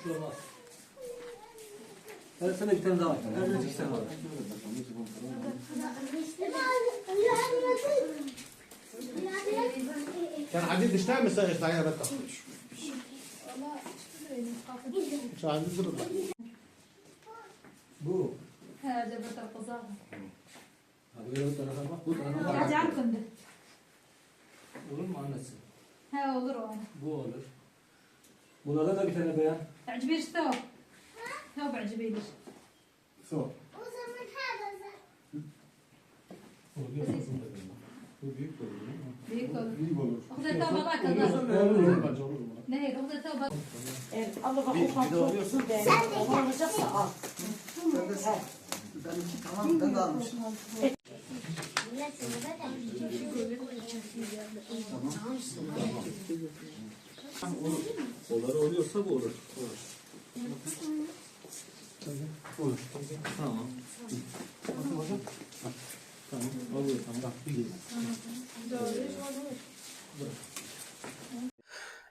şey olmaz. Her sene bir tane daha var. Her sene iki tane var. كان عديد اشتغل بس اشتغل بس مش عندي ضرب. Bu. هذا بطل قزاقة. Abi öyle bir tarafa bak. Bu tarafa قاعد bak. عندكم ده. Olur mu annesi? ها olur o. Bu olur. Bunlardan da bir tane beğen. تعجبيش ثوب. ثوب عجبيليش. So. Bu büyük de olur değil mi? büyük olur. İyi olur. أخذ ثوب هذاك Olur bence olur. نهيك أخذ ثوب. Allah bak o pantolon ben olacaksa al. Benimki tamam, ben de almışım. Onları oluyorsa bu olur. Olur. Tamam. Tamam. Oluyor tamam.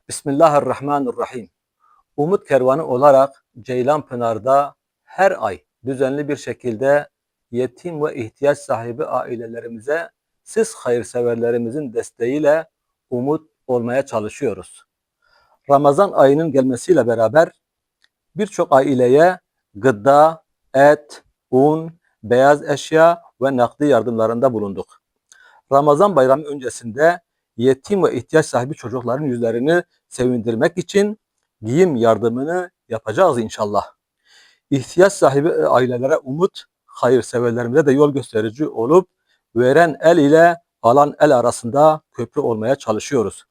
Bismillahirrahmanirrahim. Umut Kervanı olarak Ceylanpınar'da her ay düzenli bir şekilde yetim ve ihtiyaç sahibi ailelerimize siz hayırseverlerimizin desteğiyle umut olmaya çalışıyoruz. Ramazan ayının gelmesiyle beraber birçok aileye gıda, et, un, beyaz eşya ve nakdi yardımlarında bulunduk. Ramazan bayramı öncesinde yetim ve ihtiyaç sahibi çocukların yüzlerini sevindirmek için giyim yardımını yapacağız inşallah. İhtiyaç sahibi ailelere umut, hayırseverlerimize de yol gösterici olup veren el ile alan el arasında köprü olmaya çalışıyoruz.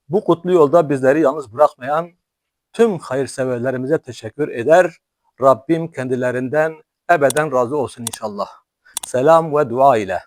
Bu kutlu yolda bizleri yalnız bırakmayan tüm hayırseverlerimize teşekkür eder. Rabbim kendilerinden ebeden razı olsun inşallah. Selam ve dua ile.